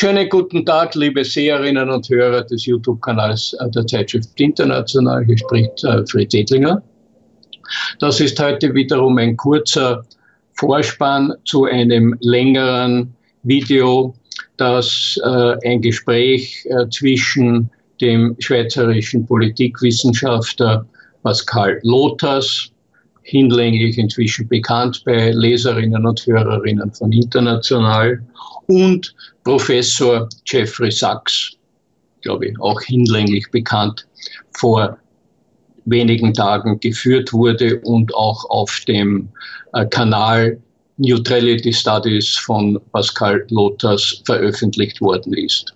Schönen guten Tag, liebe Seherinnen und Hörer des YouTube-Kanals der Zeitschrift International. Hier spricht Fritz Edlinger. Das ist heute wiederum ein kurzer Vorspann zu einem längeren Video, das ein Gespräch zwischen dem schweizerischen Politikwissenschaftler Pascal Lottaz, hinlänglich inzwischen bekannt bei Leserinnen und Hörerinnen von International, und Professor Jeffrey Sachs, glaube ich, auch hinlänglich bekannt, vor wenigen Tagen geführt wurde und auch auf dem Kanal Neutrality Studies von Pascal Lottaz veröffentlicht worden ist.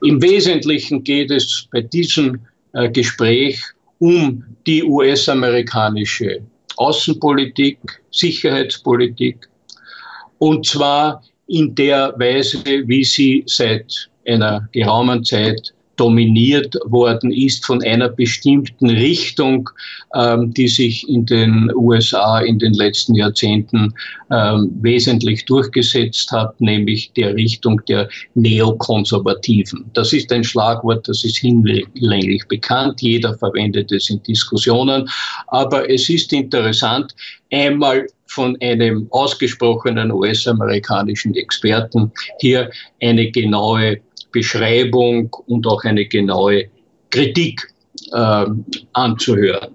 Im Wesentlichen geht es bei diesem Gespräch um die US-amerikanische Außenpolitik, Sicherheitspolitik, und zwar in der Weise, wie sie seit einer geraumen Zeit dominiert worden ist von einer bestimmten Richtung, die sich in den USA in den letzten Jahrzehnten wesentlich durchgesetzt hat, nämlich der Richtung der Neokonservativen. Das ist ein Schlagwort, das ist hinlänglich bekannt, jeder verwendet es in Diskussionen, aber es ist interessant, einmal von einem ausgesprochenen US-amerikanischen Experten hier eine genaue Beschreibung und auch eine genaue Kritik anzuhören.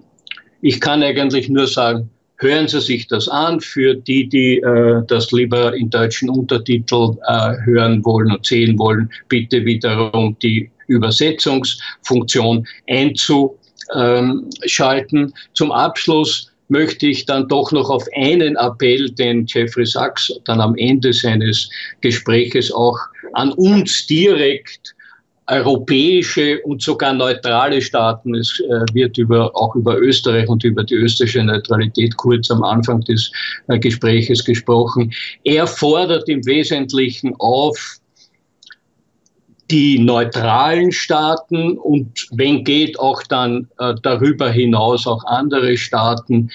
Ich kann eigentlich nur sagen, hören Sie sich das an. Für die, die das lieber in deutschen Untertitel hören wollen und sehen wollen, bitte wiederum die Übersetzungsfunktion einzuschalten. Zum Abschluss möchte ich dann doch noch auf einen Appell, den Jeffrey Sachs dann am Ende seines Gespräches auch an uns direkt europäische und sogar neutrale Staaten, es wird auch über Österreich und über die österreichische Neutralität kurz am Anfang des Gespräches gesprochen. Er fordert im Wesentlichen auf, die neutralen Staaten und wenn geht auch dann darüber hinaus auch andere Staaten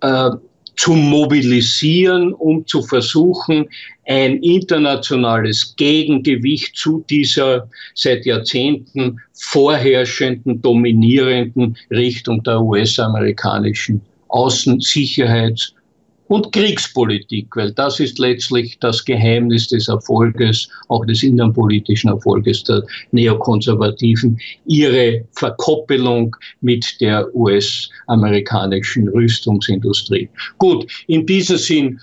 zu mobilisieren, um zu versuchen, ein internationales Gegengewicht zu dieser seit Jahrzehnten vorherrschenden, dominierenden Richtung der US-amerikanischen Außensicherheits- und Kriegspolitik, weil das ist letztlich das Geheimnis des Erfolges, auch des innenpolitischen Erfolges der Neokonservativen, ihre Verkoppelung mit der US-amerikanischen Rüstungsindustrie. Gut, in diesem Sinn,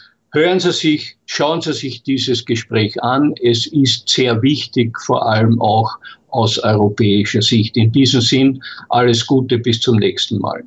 schauen Sie sich dieses Gespräch an. Es ist sehr wichtig, vor allem auch aus europäischer Sicht. In diesem Sinn, alles Gute, bis zum nächsten Mal.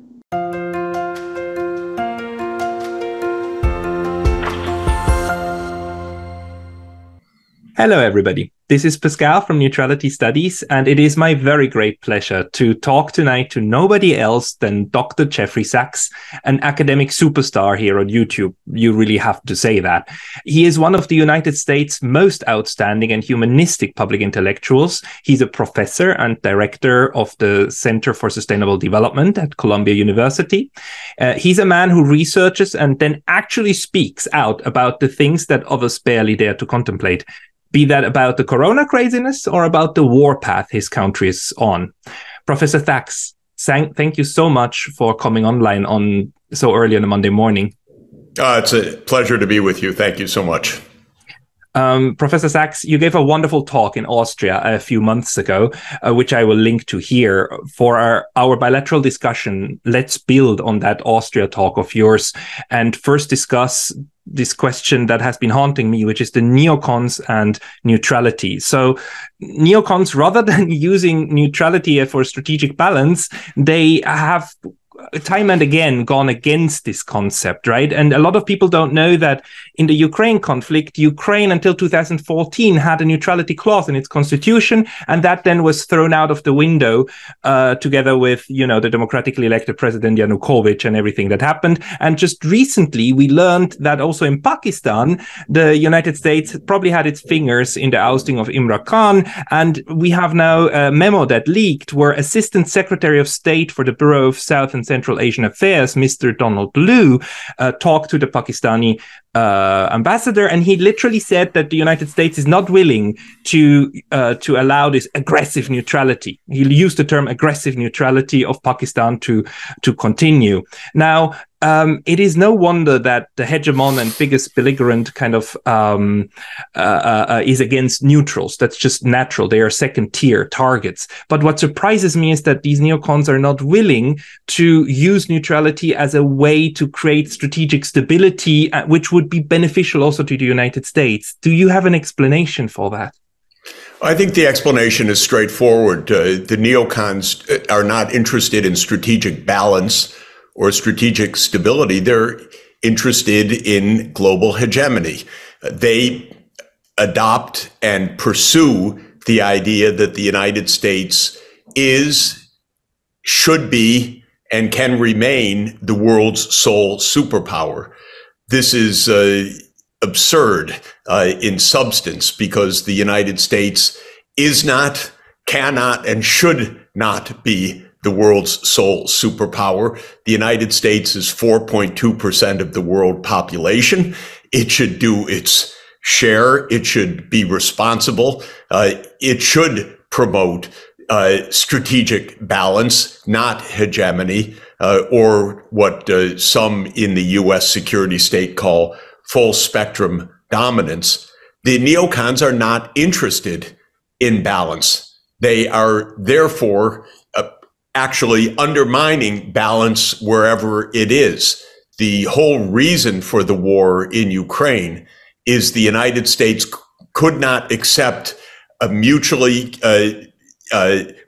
Hello, everybody. This is Pascal from Neutrality Studies, and it is my very great pleasure to talk tonight to nobody else than Dr. Jeffrey Sachs, an academic superstar here on YouTube. You really have to say that. He is one of the United States' most outstanding and humanistic public intellectuals. He's a professor and director of the Center for Sustainable Development at Columbia University. He's a man who researches and then actually speaks out about the things that others barely dare to contemplate, be that about the corona craziness or about the war path his country is on. Professor Sachs, thank you so much for coming online on so early on a Monday morning. It's a pleasure to be with you. Thank you so much. Professor Sachs, you gave a wonderful talk in Austria a few months ago, which I will link to here. For our bilateral discussion, let's build on that Austria talk of yours and first discuss this question that has been haunting me, which is the neocons and neutrality. So neocons, rather than using neutrality for strategic balance, they have time and again gone against this concept, right? And a lot of people don't know that in the Ukraine conflict, Ukraine until 2014 had a neutrality clause in its constitution, and that then was thrown out of the window together with, the democratically elected president Yanukovych and everything that happened. And just recently, we learned that also in Pakistan, the United States probably had its fingers in the ousting of Imran Khan, and we have now a memo that leaked where Assistant Secretary of State for the Bureau of South and Central Asian Affairs, Mr. Donald Liu, talked to the Pakistani ambassador, and he literally said that the United States is not willing to allow this aggressive neutrality. He used the term aggressive neutrality of Pakistan to continue. Now, it is no wonder that the hegemon and biggest belligerent kind of is against neutrals. That's just natural. They are second-tier targets. But what surprises me is that these neocons are not willing to use neutrality as a way to create strategic stability, which would be beneficial also to the United States. Do you have an explanation for that? I think the explanation is straightforward. The neocons are not interested in strategic balance or strategic stability. They're interested in global hegemony. They adopt and pursue the idea that the United States is, should be, and can remain the world's sole superpower. This is absurd in substance, because the United States is not, cannot, and should not be the world's sole superpower. The United States is 4.2% of the world population. It should do its share. It should be responsible. It should promote strategic balance, not hegemony, or what some in the U.S. security state call full spectrum dominance. The neocons are not interested in balance. They are therefore actually undermining balance wherever it is. The whole reason for the war in Ukraine is the United States could not accept a mutually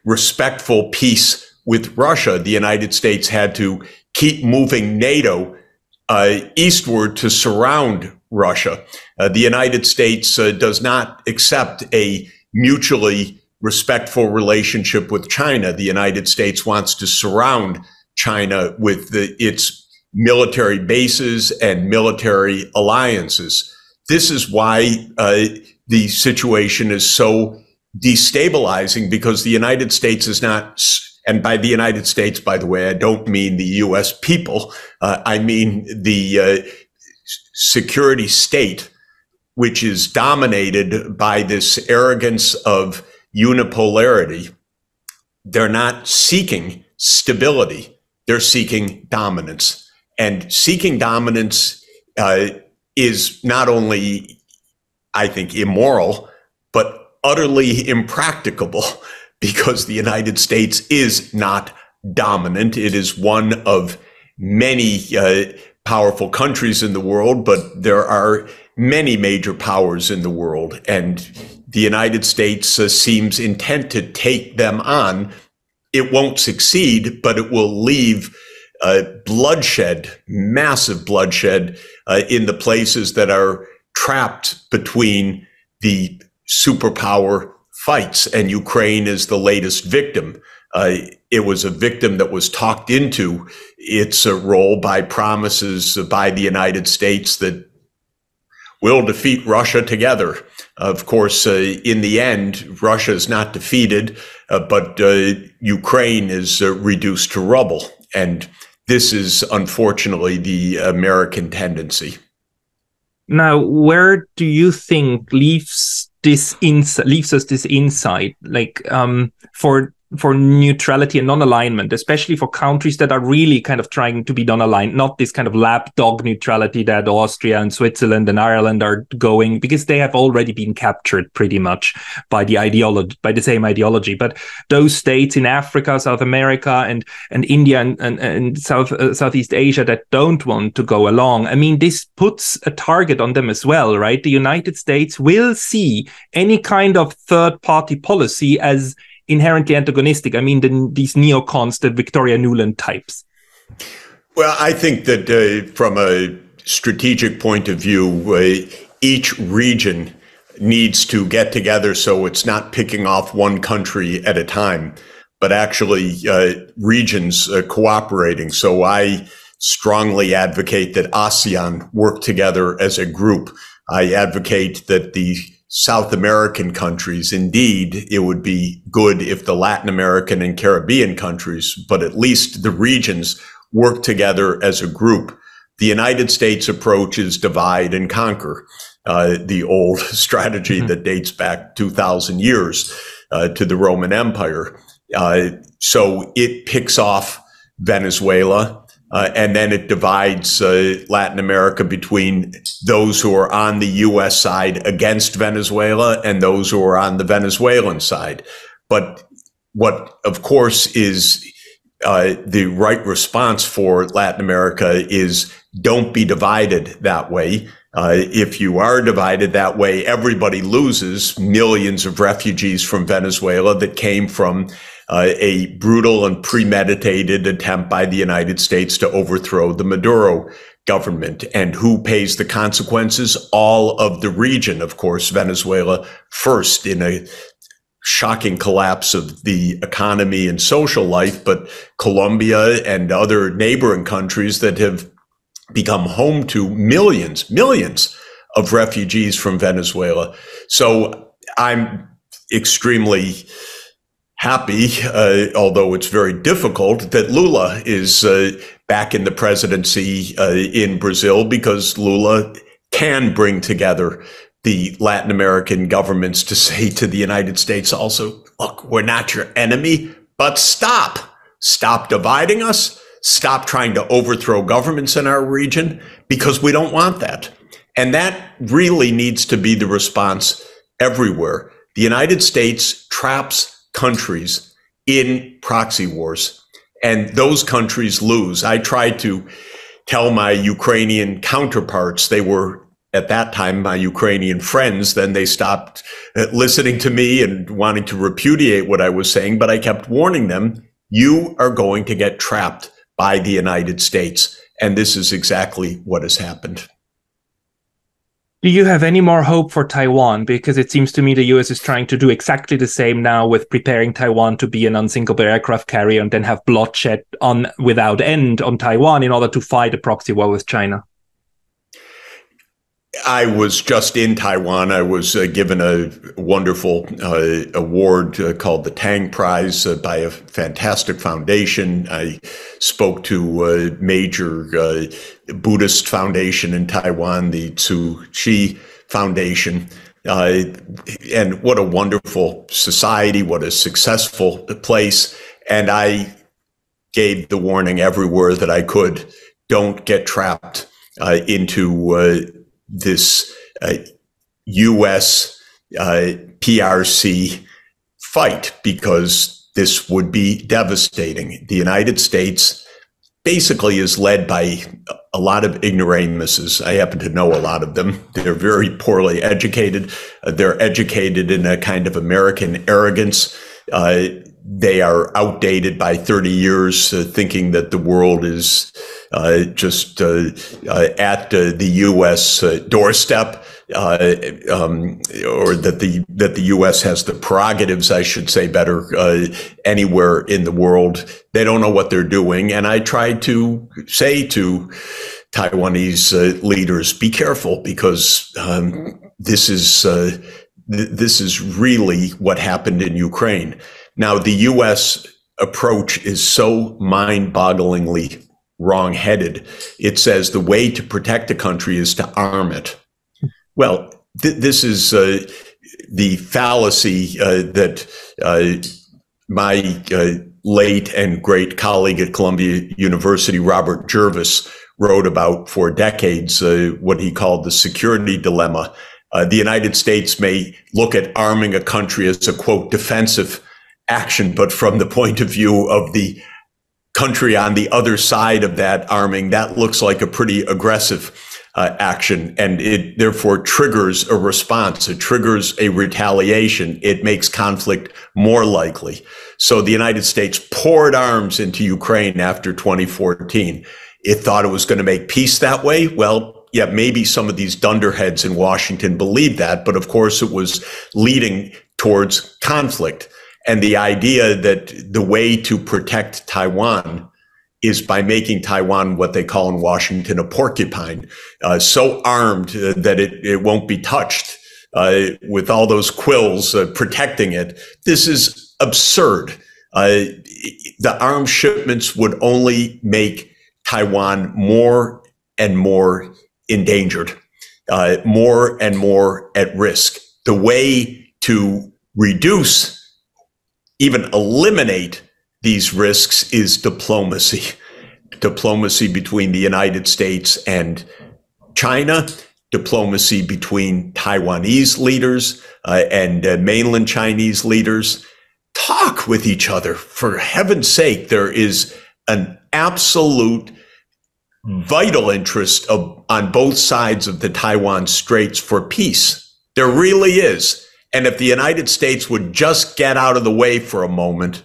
respectful peace with Russia. The United States had to keep moving NATO eastward to surround Russia. The United States does not accept a mutually respectful relationship with China. The United States wants to surround China with its military bases and military alliances. This is why the situation is so destabilizing, because the United States is not, and by the United States, by the way, I don't mean the US people, I mean the security state, which is dominated by this arrogance of unipolarity. They're not seeking stability. They're seeking dominance. And seeking dominance is not only, I think, immoral, but utterly impracticable, because the United States is not dominant. It is one of many powerful countries in the world, but there are many major powers in the world, and the United States seems intent to take them on. It won't succeed, but it will leave bloodshed, massive bloodshed, in the places that are trapped between the superpower fights, and Ukraine is the latest victim. It was a victim that was talked into its role by promises by the United States that we'll defeat Russia together. Of course, in the end, Russia is not defeated, but Ukraine is reduced to rubble. And this is unfortunately the American tendency. Now, where do you think leaves us this insight, like for neutrality and non-alignment, especially for countries that are really kind of trying to be non-aligned, not this kind of lapdog neutrality that Austria and Switzerland and Ireland are going, because they have already been captured pretty much by the ideology, by the same ideology. But those states in Africa, South America, and India and Southeast Asia that don't want to go along, I mean, this puts a target on them as well, right? The United States will see any kind of third-party policy as inherently antagonistic. I mean, these neocons, the Victoria Nuland types. Well, I think that from a strategic point of view, each region needs to get together so it's not picking off one country at a time, but actually regions cooperating. So I strongly advocate that ASEAN work together as a group. I advocate that the South American countries, indeed, it would be good if the Latin American and Caribbean countries, but at least the regions, work together as a group. The United States approach is divide and conquer, the old strategy that dates back 2,000 years to the Roman Empire. So it picks off Venezuela, and then it divides Latin America between those who are on the U.S. side against Venezuela and those who are on the Venezuelan side. But what, of course, is the right response for Latin America is don't be divided that way. If you are divided that way, everybody loses. Millions of refugees from Venezuela that came from a brutal and premeditated attempt by the United States to overthrow the Maduro government. And who pays the consequences? All of the region, of course, Venezuela first in a shocking collapse of the economy and social life, but Colombia and other neighboring countries that have become home to millions of refugees from Venezuela. So I'm extremely happy, although it's very difficult, that Lula is back in the presidency in Brazil, because Lula can bring together the Latin American governments to say to the United States also, look, we're not your enemy, but stop dividing us. Stop trying to overthrow governments in our region, because we don't want that. And that really needs to be the response everywhere. The United States traps countries in proxy wars, and those countries lose. I tried to tell my Ukrainian counterparts, they were at that time my Ukrainian friends, then they stopped listening to me and wanting to repudiate what I was saying, but I kept warning them, you are going to get trapped by the United States. And this is exactly what has happened. Do you have any more hope for Taiwan? Because it seems to me the US is trying to do exactly the same now, with preparing Taiwan to be an unsinkable aircraft carrier and then have bloodshed on without end on Taiwan in order to fight a proxy war with China. I was just in Taiwan. I was given a wonderful award called the Tang Prize by a fantastic foundation. I spoke to a major Buddhist foundation in Taiwan, the Tzu Chi Foundation. And what a wonderful society, what a successful place. And I gave the warning everywhere that I could, don't get trapped into this U.S. PRC fight, because this would be devastating. The United States basically is led by a lot of ignoramuses. I happen to know a lot of them. They're very poorly educated. They're educated in a kind of American arrogance. They are outdated by 30 years, thinking that the world is just at the U.S. Doorstep, or that the U.S. has the prerogatives, I should say better, anywhere in the world. They don't know what they're doing. And I tried to say to Taiwanese leaders, be careful, because this is really what happened in Ukraine. Now, the U.S. approach is so mind-bogglingly wrong-headed. It says the way to protect a country is to arm it. Well, this is the fallacy that my late and great colleague at Columbia University, Robert Jervis, wrote about for decades, what he called the security dilemma. The United States may look at arming a country as a, quote, defensive action, but from the point of view of the country on the other side of that arming, that looks like a pretty aggressive action, and it therefore triggers a response. It triggers a retaliation. It makes conflict more likely. So the United States poured arms into Ukraine after 2014. It thought it was going to make peace that way. Well, yeah, maybe some of these dunderheads in Washington believed that, but of course it was leading towards conflict. And the idea that the way to protect Taiwan is by making Taiwan what they call in Washington a porcupine, so armed that it won't be touched, with all those quills protecting it. This is absurd. The arms shipments would only make Taiwan more and more endangered, more and more at risk. The way to reduce, even eliminate these risks is diplomacy. Diplomacy between the United States and China, diplomacy between Taiwanese leaders and mainland Chinese leaders. Talk with each other. For heaven's sake, there is an absolute vital interest on both sides of the Taiwan Straits for peace. There really is. And if the United States would just get out of the way for a moment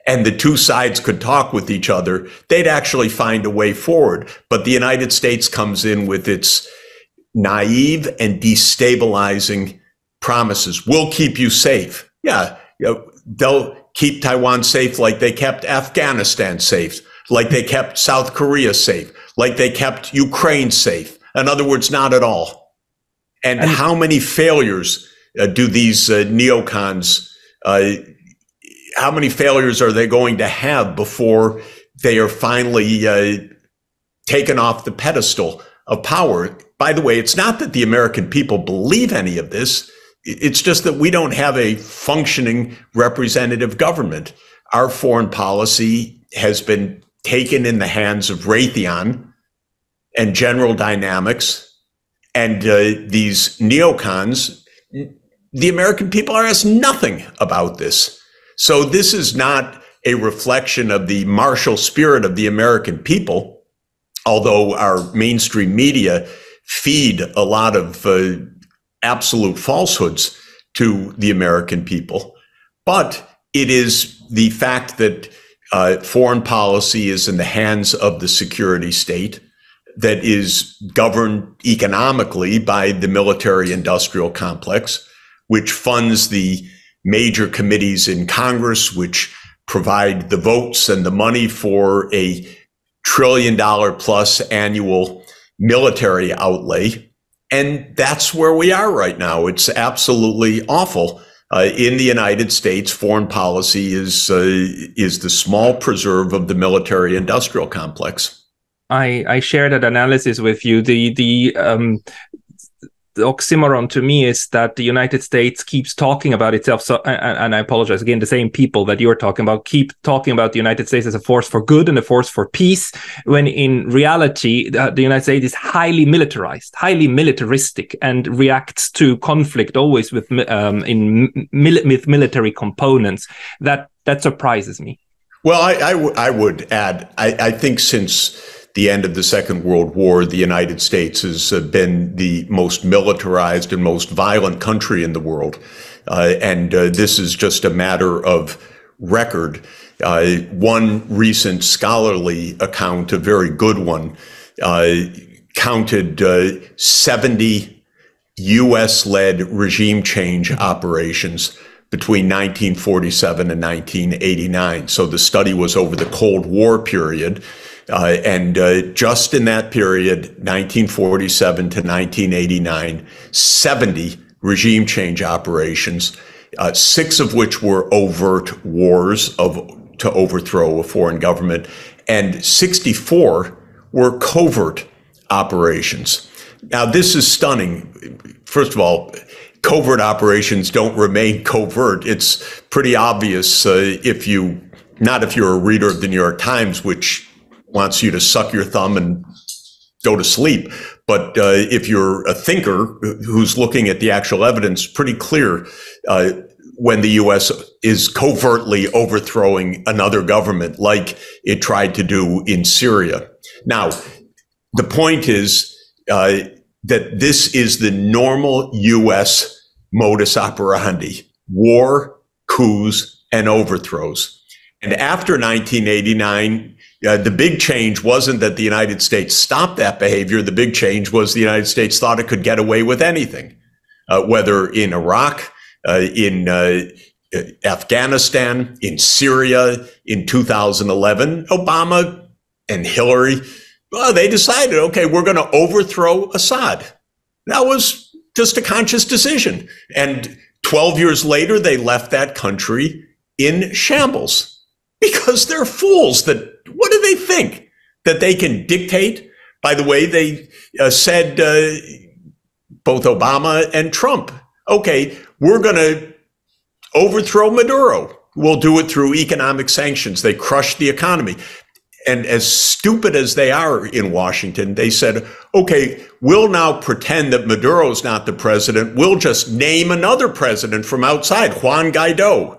and the two sides could talk with each other, they'd actually find a way forward. But the United States comes in with its naive and destabilizing promises. We'll keep you safe. Yeah, they'll keep Taiwan safe like they kept Afghanistan safe, like they kept South Korea safe, like they kept Ukraine safe. In other words, not at all. And how many failures do these neocons, how many failures are they going to have before they are finally taken off the pedestal of power? By the way, it's not that the American people believe any of this. It's just that we don't have a functioning representative government. Our foreign policy has been taken in the hands of Raytheon and General Dynamics and these neocons. The American people are asked nothing about this. So this is not a reflection of the martial spirit of the American people, although our mainstream media feed a lot of absolute falsehoods to the American people. But it is the fact that foreign policy is in the hands of the security state, that is governed economically by the military-industrial complex, which funds the major committees in Congress, which provide the votes and the money for a $1 trillion plus annual military outlay. And that's where we are right now. It's absolutely awful. In the United States, foreign policy is the small preserve of the military-industrial complex. I share that analysis with you. The oxymoron to me is that the United States keeps talking about itself. So, and I apologize again, the same people that you're talking about keep talking about the United States as a force for good and a force for peace, when in reality, the United States is highly militarized, highly militaristic, and reacts to conflict always with military components. That surprises me. Well, I would add, I think since the end of the Second World War, the United States has been the most militarized and most violent country in the world. And this is just a matter of record. One recent scholarly account, a very good one, counted 70 U.S.-led regime change operations between 1947 and 1989. So the study was over the Cold War period. And just in that period, 1947 to 1989, 70 regime change operations, 6 of which were overt wars to overthrow a foreign government, and 64 were covert operations. Now, this is stunning. First of all, covert operations don't remain covert. It's pretty obvious if you're a reader of the New York Times, which wants you to suck your thumb and go to sleep. But if you're a thinker who's looking at the actual evidence, pretty clear when the U.S. is covertly overthrowing another government like it tried to do in Syria. Now, the point is that this is the normal U.S. modus operandi: war, coups, and overthrows. And after 1989, the big change wasn't that the United States stopped that behavior. The big change was the United States thought it could get away with anything, whether in Iraq, in Afghanistan, in Syria, in 2011. Obama and Hillary, well, they decided, okay, we're going to overthrow Assad. That was just a conscious decision. And 12 years later, they left that country in shambles because they're fools. What do they think? That they can dictate By the way, they said, both Obama and Trump, okay, we're going to overthrow Maduro. We'll do it through economic sanctions. They crushed the economy. And as stupid as they are in Washington, they said, okay, we'll now pretend that Maduro's not the president. We'll just name another president from outside, Juan Guaido.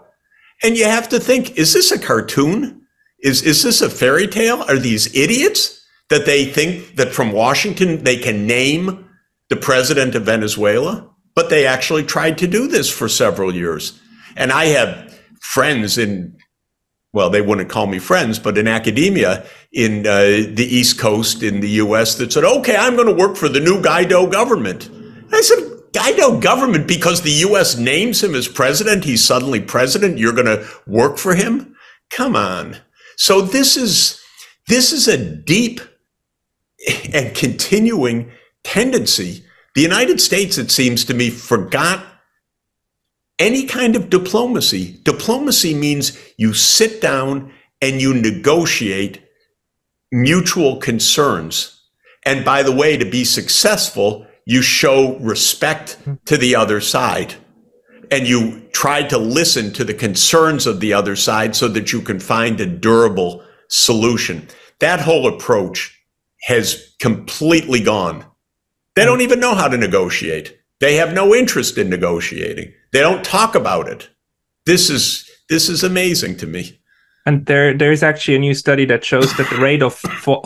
And you have to think, is this a cartoon? Is this a fairy tale? Are these idiots that they think that from Washington they can name the president of Venezuela? But they actually tried to do this for several years. And I have friends in, well, they wouldn't call me friends, but in academia in the East Coast in the US that said, okay, I'm going to work for the new Guaido government. I said, Guaido government, because the US names him as president, he's suddenly president, you're going to work for him? Come on. So this is a deep and continuing tendency. The United States, it seems to me, forgot any kind of diplomacy. Diplomacy means you sit down and you negotiate mutual concerns. And by the way, to be successful, you show respect to the other side. And you try to listen to the concerns of the other side so that you can find a durable solution. That whole approach has completely gone. They don't even know how to negotiate. They have no interest in negotiating. They don't talk about it. This is amazing to me. And there is actually a new study that shows that the rate of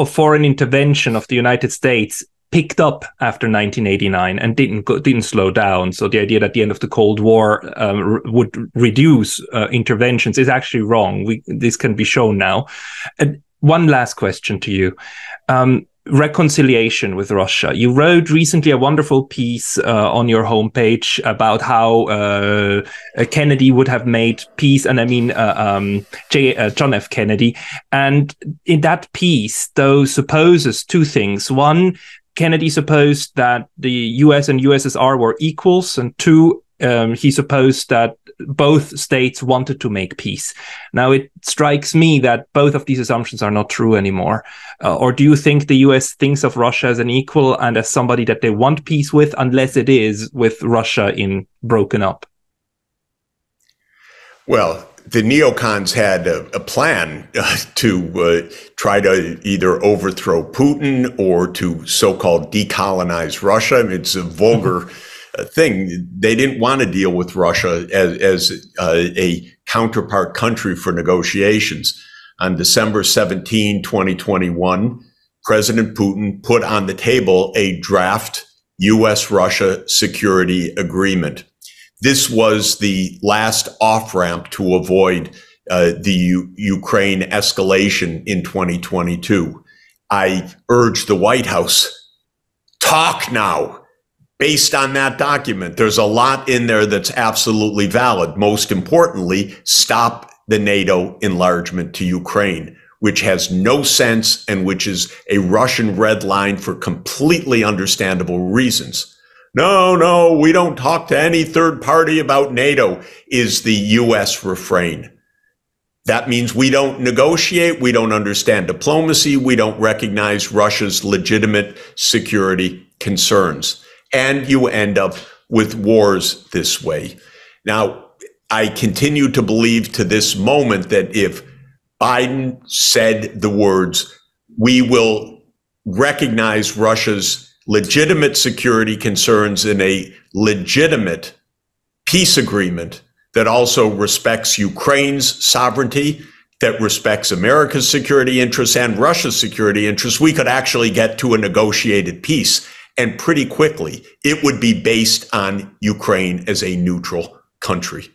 foreign intervention of the United States picked up after 1989 and didn't slow down. So the idea that the end of the Cold War would reduce interventions is actually wrong. This can be shown now. And one last question to you. Reconciliation with Russia. You wrote recently a wonderful piece on your homepage about how Kennedy would have made peace, and I mean John F. Kennedy. And in that piece, though, supposes two things. One, Kennedy supposed that the US and USSR were equals, and two, he supposed that both states wanted to make peace. Now, it strikes me that both of these assumptions are not true anymore. Or do you think the US thinks of Russia as an equal and as somebody that they want peace with, unless it is with Russia in broken up? Well, the neocons had a plan to try to either overthrow Putin or to so-called decolonize Russia. I mean, it's a vulgar thing. They didn't want to deal with Russia as a counterpart country for negotiations. On December 17, 2021, President Putin put on the table a draft US-Russia security agreement. This was the last off-ramp to avoid the Ukraine escalation in 2022. I urge the White House, talk now. Based on that document, there's a lot in there that's absolutely valid. Most importantly, stop the NATO enlargement to Ukraine, which has no sense and which is a Russian red line for completely understandable reasons. No, we don't talk to any third party about NATO, is the US refrain. That means we don't negotiate, we don't understand diplomacy, we don't recognize Russia's legitimate security concerns. And you end up with wars this way. Now, I continue to believe to this moment that if Biden said the words, we will recognize Russia's legitimate security concerns in a legitimate peace agreement that also respects Ukraine's sovereignty, that respects America's security interests and Russia's security interests, we could actually get to a negotiated peace. And pretty quickly, it would be based on Ukraine as a neutral country.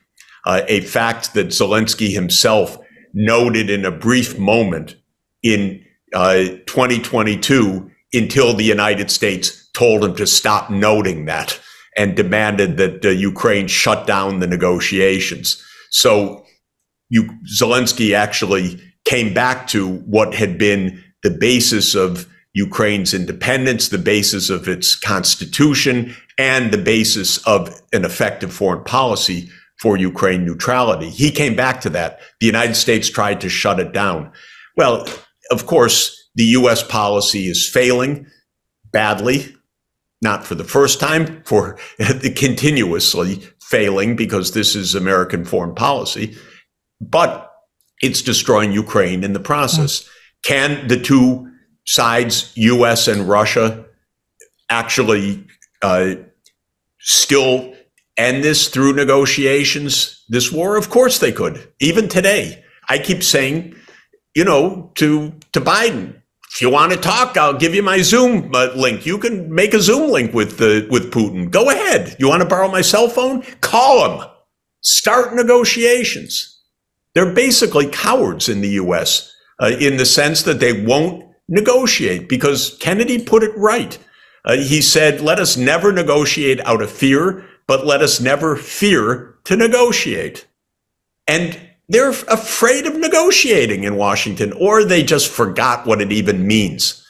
A fact that Zelensky himself noted in a brief moment in 2022 until the United States told him to stop noting that and demanded that Ukraine shut down the negotiations. So Zelensky actually came back to what had been the basis of Ukraine's independence, the basis of its constitution, and the basis of an effective foreign policy for Ukraine neutrality. He came back to that. The United States tried to shut it down. Well, of course, the US policy is failing. badly, not for the first time, for continuously failing, because this is American foreign policy, but it's destroying Ukraine in the process. Can the two sides, US and Russia, actually still end this through negotiations, this war? Of course they could. Even today, I keep saying, to Biden, if you want to talk, I'll give you my Zoom link. You can make a Zoom link with Putin. Go ahead. You want to borrow my cell phone? Call him. Start negotiations. They're basically cowards in the US in the sense that they won't negotiate, because Kennedy put it right. He said, let us never negotiate out of fear, but let us never fear to negotiate. And they're afraid of negotiating in Washington, or they just forgot what it even means.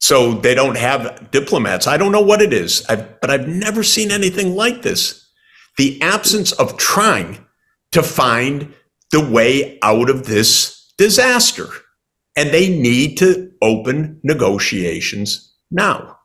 So they don't have diplomats. I don't know what it is, but I've never seen anything like this. The absence of trying to find the way out of this disaster. And they need to open negotiations now.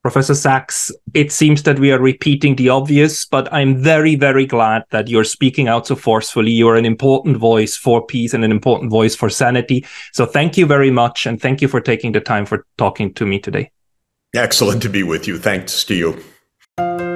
Professor Sachs, it seems that we are repeating the obvious, but I'm very, very glad that you're speaking out so forcefully. You're an important voice for peace and an important voice for sanity. So thank you very much. And thank you for taking the time for talking to me today. Excellent to be with you. Thanks to you.